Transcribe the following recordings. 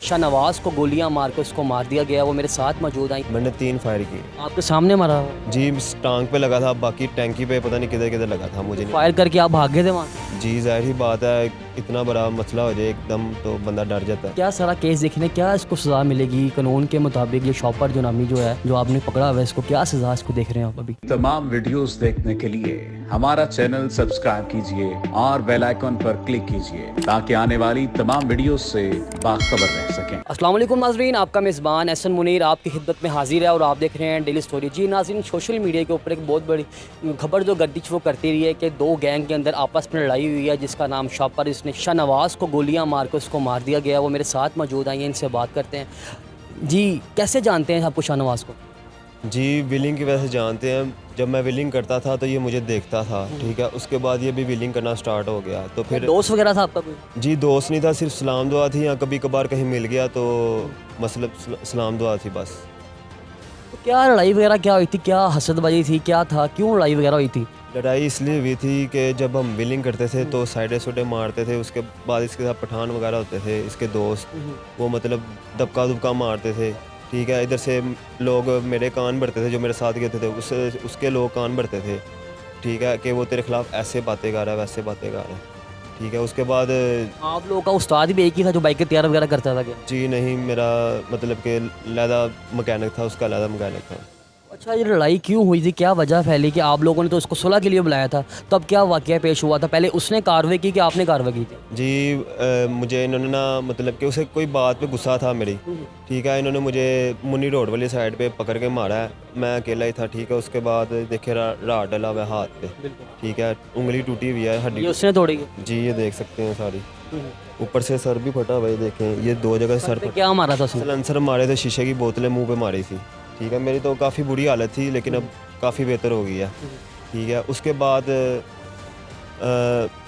शाहनवाज को गोलियां मार कर उसको मार दिया गया। वो मेरे साथ मौजूद आई। मैंने 3 फायर किए। आपके सामने मारा? जी टांग पे लगा था, बाकी टैंकी पे पता नहीं किधर किधर लगा था, मुझे नहीं। फायर करके आप भागे थे वहाँ से? जी जाहिर ही बात है, इतना बड़ा मसला हो जाए एकदम तो बंदा डर जाता है। क्या सारा केस देखने क्या इसको सजा मिलेगी कानून के मुताबिक? ये शॉपर जो नामी जो है, जो आपने पकड़ा हुआ है, इसको क्या सजा इसको देख रहे हैं आप अभी? तमाम वीडियोस देखने के लिए हमारा चैनल सब्सक्राइब कीजिए और बेल आइकन पर क्लिक कीजिए ताकि आने वाली तमाम वीडियोस से बाखबर रह सकें। अस्सलाम वालेकुम नाज़रीन, आपका मेज़बान एहसन मुनीर आपकी खिदमत में हाजिर है और आप देख रहे हैं डेली स्टोरी। जी नाज़रीन, सोशल मीडिया के ऊपर एक बहुत बड़ी खबर जो गर्दिश वो करती रही है कि 2 गैंग के अंदर आपस में लड़ाई हुई है, जिसका नाम शॉपर, इसने शाहनवाज को गोलियां मार कर उसको मार दिया गया। वो मेरे साथ मौजूद आई हैं, इनसे बात करते हैं। जी कैसे जानते हैं आपको शाहनवाज को? जी विलिंग की वजह से जानते हैं। जब मैं विलिंग करता था तो ये मुझे देखता था, ठीक है। उसके बाद ये भी विलिंग करना स्टार्ट हो गया तो फिर दोस्त वगैरह था आपका कोई? जी दोस्त नहीं था, सिर्फ सलाम दुआ थी, या कभी कभार कहीं मिल गया तो मतलब सलाम दुआ थी बस। तो क्या लड़ाई वगैरह क्या हुई थी? क्या हसदबाजी थी? क्या था? क्यों लड़ाई वगैरह हुई थी? लड़ाई इसलिए हुई थी कि जब हम विलिंग करते थे तो साइडे सुडे मारते थे, उसके बाद इसके साथ पठान वगैरह होते थे इसके दोस्त, वो मतलब दबका दुबका मारते थे, ठीक है। इधर से लोग मेरे कान भरते थे, जो मेरे साथ गए थे उसके लोग कान भरते थे, ठीक है, कि वो तेरे खिलाफ ऐसे बातें कर रहा है वैसे बातें कर रहा है, ठीक है। उसके बाद आप लोगों का उस्ताद भी एक ही था जो बाइक तैयार वगैरह करता था क्या? जी नहीं, मेरा मतलब कि लैदा मैकेनिक था, उसका लैदा मैकेनिक था। अच्छा, ये लड़ाई क्यों हुई थी? क्या वजह फैली कि आप लोगों ने तो उसको सुलह के लिए बुलाया था, तब क्या वाकया पेश हुआ था? पहले उसने कार्रवाई की कि आपने कार्रवाई की थी? जी मुझे इन्होंने ना मतलब कि उसे कोई बात पे गुस्सा था मेरी, ठीक है। इन्होंने मुझे मुन्नी रोड वाली साइड पे पकड़ के मारा है, मैं अकेला ही था, ठीक है। उसके बाद देखे राड डला हुआ है हाथ पे, ठीक है, उंगली टूटी हुई है, ये हड्डी। उसने तोड़ी है? जी ये देख सकते हैं सारी, ऊपर से सर भी फटा हुआ है, देखें ये 2 जगह सर पे फटा। क्या मारा था उसने? सलेंसर मारे थे, शीशे की बोतलें मुंह पे मारी थी, ठीक है। मेरी तो काफ़ी बुरी हालत थी लेकिन अब काफ़ी बेहतर हो गई है, ठीक है। उसके बाद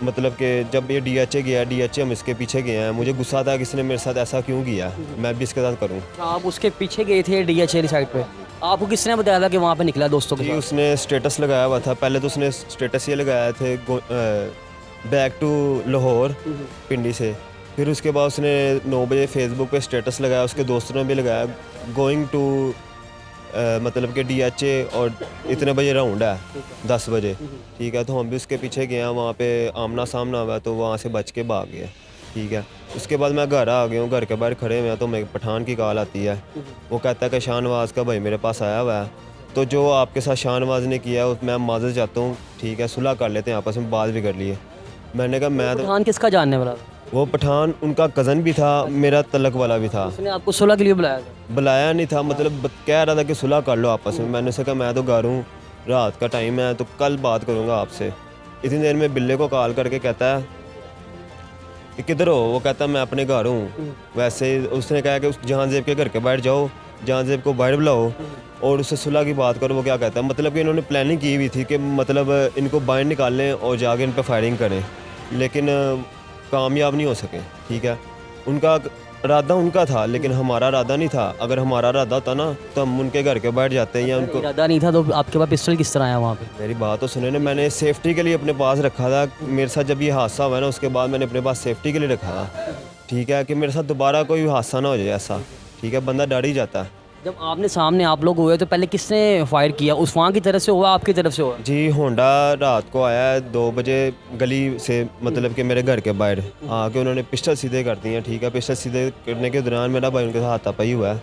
मतलब कि जब ये DHA गया, DHA हम इसके पीछे गए हैं, मुझे गुस्सा था कि इसने मेरे साथ ऐसा क्यों किया, मैं भी इसके साथ करूं। आप उसके पीछे गए थे DHA साइड पे? आपको किसने बताया था कि वहाँ पे निकला दोस्तों के जी साथ? उसने स्टेटस लगाया हुआ था, पहले तो उसने स्टेटस ये लगाया थे बैक टू लाहौर पिंडी से, फिर उसके बाद उसने 9 बजे फेसबुक पे स्टेटस लगाया, उसके दोस्तों ने भी लगाया गोइंग टू मतलब कि DHA और इतने बजे राउंड है 10 बजे, ठीक है। तो हम भी उसके पीछे गए हैं, वहाँ पे आमना सामना हुआ तो वहाँ से बच के भाग गए, ठीक है। उसके बाद मैं घर आ गया हूँ, घर के बाहर खड़े हुए हैं तो मैं पठान की कॉल आती है, वो कहता है कि शाहनवाज का भाई मेरे पास आया हुआ है, तो जो आपके साथ शाहनवाज ने किया है मैं माजर चाहता हूँ, ठीक है, सुलह कर लेते हैं, आपस में बात भी कर लिए। मैंने कहा मैं तो पठान किसका जानने वाला था? वो पठान उनका कज़न भी था, मेरा तलक वाला भी था। उसने आपको सुलह के लिए बुलाया था? बुलाया नहीं था, मतलब कह रहा था कि सुलह कर लो आपस में। मैंने उसे कहा मैं तो घर हूँ, रात का टाइम है तो कल बात करूँगा आपसे। इतनी देर में बिल्ले को कॉल करके कहता है कि किधर हो, वो कहता है मैं अपने घर हूँ। वैसे उसने कहा कि उस जहांजेब के घर के बाहर जाओ, जहांजेब को बाहर बुलाओ और उससे सुलह की बात करो। वो क्या कहता है, मतलब कि इन्होंने प्लानिंग की हुई थी कि मतलब इनको बाहर निकाल लें और जाके इन पर फायरिंग करें, लेकिन कामयाब नहीं हो सके, ठीक है। उनका इरादा उनका था लेकिन हमारा इरादा नहीं था। अगर हमारा इरादा होता ना तो हम उनके घर के बाहर जाते हैं या उनको। इरादा नहीं था तो आपके पास पिस्टल किस तरह आया वहाँ पे? मेरी बात तो सुने ना, मैंने सेफ्टी के लिए अपने पास रखा था। मेरे साथ जब ये हादसा हुआ ना उसके बाद मैंने अपने पास सेफ्टी के लिए रखा था, ठीक है, कि मेरे साथ दोबारा कोई हादसा ना हो जाए ऐसा, ठीक है। बंदा डर ही जाता है। जब आपने सामने आप लोग हुए तो पहले किसने फायर किया? उस वहाँ की तरफ से हुआ, आपकी तरफ से हुआ? जी होंडा रात को आया है 2 बजे गली से, मतलब कि मेरे घर के बाहर आके उन्होंने पिस्टल सीधे कर दिए, ठीक है। पिस्टल सीधे करने के दौरान मेरा भाई उनके साथ हाथापाई हुआ है,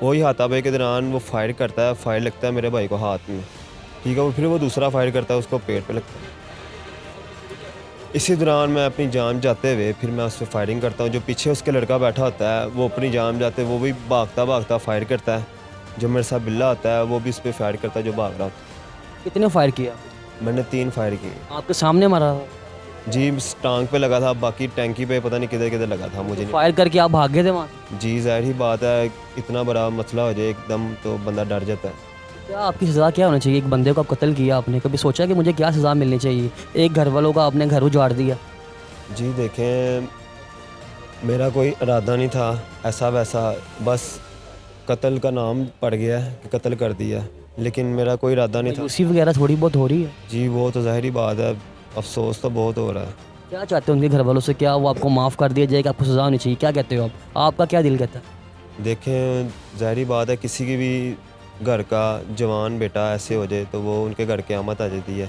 वही हाथापाई के दौरान वो फायर करता है, फायर लगता है मेरे भाई को हाथ में, ठीक है। फिर वो दूसरा फायर करता है, उसको पेट पे लगता है। इसी दौरान मैं अपनी जान जाते हुए फिर मैं उस पर फायरिंग करता हूँ। जो पीछे उसके लड़का बैठा होता है वो अपनी जान जाते वो भी भागता भागता फायर करता है। जो मेरे साथ बिल्ला होता है वो भी उस पर फायर करता है जो भाग रहा होता कितने फायर किया? है। मैंने 3 फायर किए। आपके सामने मारा? जी टांग पे लगा था, बाकी टैंकी पे पता नहीं किधर किधर लगा था, मुझे नहीं। फायर करके आप भागे थे वहाँ से? जी जाहिर ही बात है, इतना बड़ा मसला हो जाए एकदम तो बंदा डर जाता है। क्या आपकी सज़ा क्या होनी चाहिए? एक बंदे को आप कत्ल किया, आपने कभी सोचा कि मुझे क्या सज़ा मिलनी चाहिए? एक घर वालों का आपने घर उजाड़ दिया। जी देखें, मेरा कोई इरादा नहीं था ऐसा वैसा, बस कत्ल का नाम पड़ गया है कि कत्ल कर दिया, लेकिन मेरा कोई इरादा नहीं था। उसी वगैरह थोड़ी बहुत हो रही है? जी वो तो ज़ाहिर ही बात है, अफसोस तो बहुत हो रहा है। क्या चाहते हो उनके घर वालों से, क्या वो आपको माफ़ कर दिया जाएगा, आपको सज़ा होनी चाहिए, क्या कहते हो आप, आपका क्या दिल कहता है? देखें, ज़ाहिरी बात है, किसी की भी घर का जवान बेटा ऐसे हो जाए तो वो उनके घर क़यामत आ जाती है।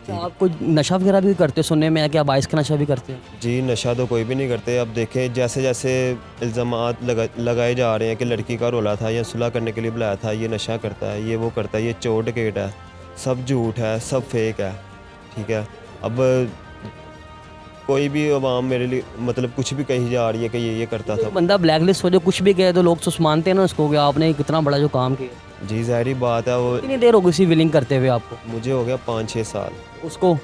क्या आप कोई नशा वगैरह भी करते हो? सुनने में है कि आप आइस का नशा भी करते हो? जी, नशा तो कोई भी नहीं करते। अब देखें, जैसे जैसे इल्ज़ामात लगाए जा रहे हैं कि लड़की का रोला था या सुलह करने के लिए बुलाया था, ये नशा करता है, ये वो करता है, ये चोर डकैत है, सब झूठ है, सब फेक है, ठीक है। अब कोई भी अवाम मेरे लिए मतलब कुछ भी कही जा रही है कि ये करता कोई था। बंदा ब्लैक लिस्ट हो जो कुछ भी कहे तो लोग तो मानते हैं ना उसको कि आपने कितना बड़ा जो काम किया। जी, ज़ाहिरी बात है, वो कितनी देर हो गई उसी विलिंग करते हुए आपको? मुझे हो गया 5-6 साल। उसको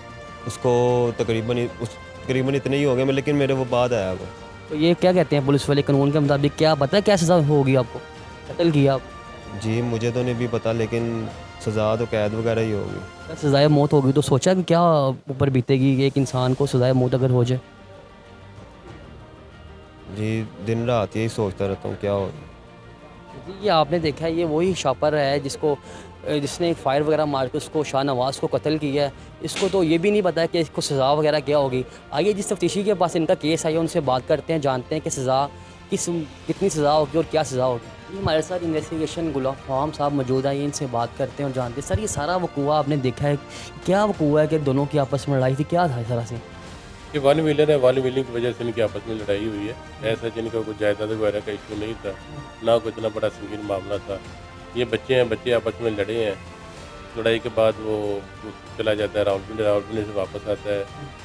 उसको तकरीबन इतने ही हो गए, लेकिन मेरे वो बाद आया वो। तो ये क्या कहते हैं पुलिस वाले कानून के मुताबिक, क्या पता है क्या सज़ा होगी आपको? कत्ल किया आप, जी, मुझे तो नहीं भी पता, लेकिन सज़ा तो कैद वगैरह ही होगी। क्या सज़ाए मौत होगी तो सोचा कि क्या ऊपर बीतेगी कि एक इंसान को सज़ाए मौत अगर हो जाए? जी, दिन रात यही सोचता रहता हूँ क्या हो। जी, ये आपने देखा है, ये वही शॉपर है जिसने फायर वगैरह मार के उसको शाहनवाज़ को कत्ल किया है। इसको तो ये भी नहीं पता है कि इसको सज़ा वगैरह क्या होगी। आइए जिस तफ्तीशी के पास इनका केस है उनसे बात करते हैं, जानते हैं कि सज़ा कितनी सज़ा होगी और क्या सज़ा होगी। ये हमारे साथ इन्वेस्टिगेशन गुलाम फ़ाहम साहब मौजूद हैं, इनसे बात करते हैं और जानते हैं। सर, ये सारा वकूआ आपने देखा है, क्या वकूआ है कि दोनों की आपस में लड़ाई थी, क्या था इस तरह से? ये वन व्हीलर है, वन व्हीलिंग की वजह से इनकी आपस में लड़ाई हुई है। ऐसा जिनका कोई जायदाद वगैरह का इशू नहीं था, ना कोई इतना बड़ा संगीन मामला था। ये बच्चे हैं, बच्चे आपस में लड़े हैं। लड़ाई के बाद वो चला जाता है रावलपिंडी से वापस आता है।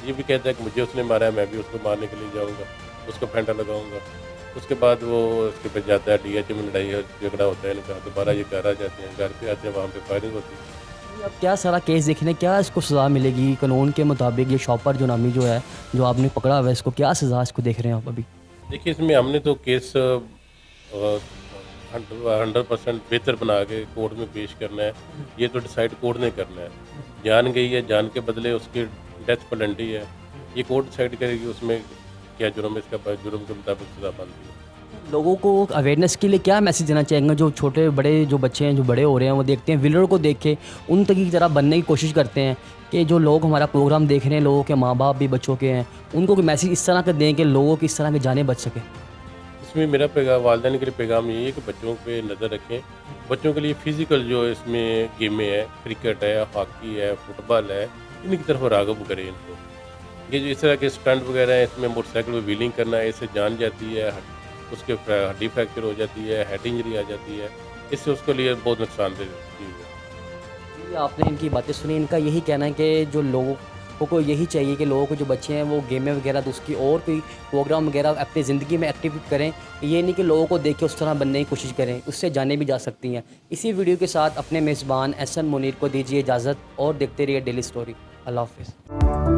ये भी कहता है कि मुझे उसने मारा है, मैं भी उसको मारने के लिए जाऊँगा, उसको फेंटा लगाऊँगा। उसके बाद वो उसके पे जाता है, DH में लड़ाई झगड़ा होता है इनका। दोबारा ये घर आ जाते हैं, घर पे आते हैं, वहाँ पे फायरिंग होती है। अब क्या सारा केस देखने, क्या इसको सज़ा मिलेगी कानून के मुताबिक? ये शॉपर जो नामी जो है, जो आपने पकड़ा हुआ है, इसको क्या सज़ा इसको देख रहे हैं आप अभी? देखिए, इसमें हमने तो केस 100% बेहतर बना के कोर्ट में पेश करना है। ये तो डिसाइड कोर्ट ने करना है। जान गई है, जान के बदले उसकी डेथ पेनल्टी है। ये कोर्ट डिसाइड करेगी उसमें क्या जुर्म है, इसका जुर्म के मुताबिक सज़ा बनती है। लोगों को अवेयरनेस के लिए क्या मैसेज देना चाहेंगे? जो छोटे बड़े जो बच्चे हैं, जो बड़े हो रहे हैं, वो देखते हैं विलर को देख के उन तक की तरह बनने की कोशिश करते हैं कि जो लोग हमारा प्रोग्राम देख रहे हैं, लोगों के माँ बाप भी बच्चों के हैं, उनको कोई मैसेज इस तरह का दें कि लोगों की इस तरह की जानें बच सकें। इसमें मेरा पैगाम वालिदैन के लिए पैगाम यही है कि बच्चों पे नज़र रखें। बच्चों के लिए फ़िज़िकल जो इसमें गेमें हैं, क्रिकेट है, हॉकी है, फुटबॉल है, इनकी तरफ राग़िब करें इनको। ये जो इस तरह के स्टंट वगैरह हैं, इसमें मोटरसाइकिल में व्हीलिंग करना है, इससे जान जाती है, उसके हड्डी फ्रैक्चर हो जाती है, हेड इंजरी आ जाती है। इससे उसके लिए बहुत नुकसानदेह चीज़ है। ये आपने इनकी बातें सुनी, इनका यही कहना है कि जो लोगों को यही चाहिए कि लोगों को जो बच्चे हैं वो गेमें वगैरह दूसरी और कोई प्रोग्राम वगैरह अपनी ज़िंदगी में एक्टिव करें। ये नहीं कि लोगों को देख के उस तरह बनने की कोशिश करें, उससे जाने भी जा सकती हैं। इसी वीडियो के साथ अपने मेज़बान एहसन मुनीर को दीजिए इजाज़त और देखते रहिए डेली स्टोरी। अल्लाह हाफ़िज़।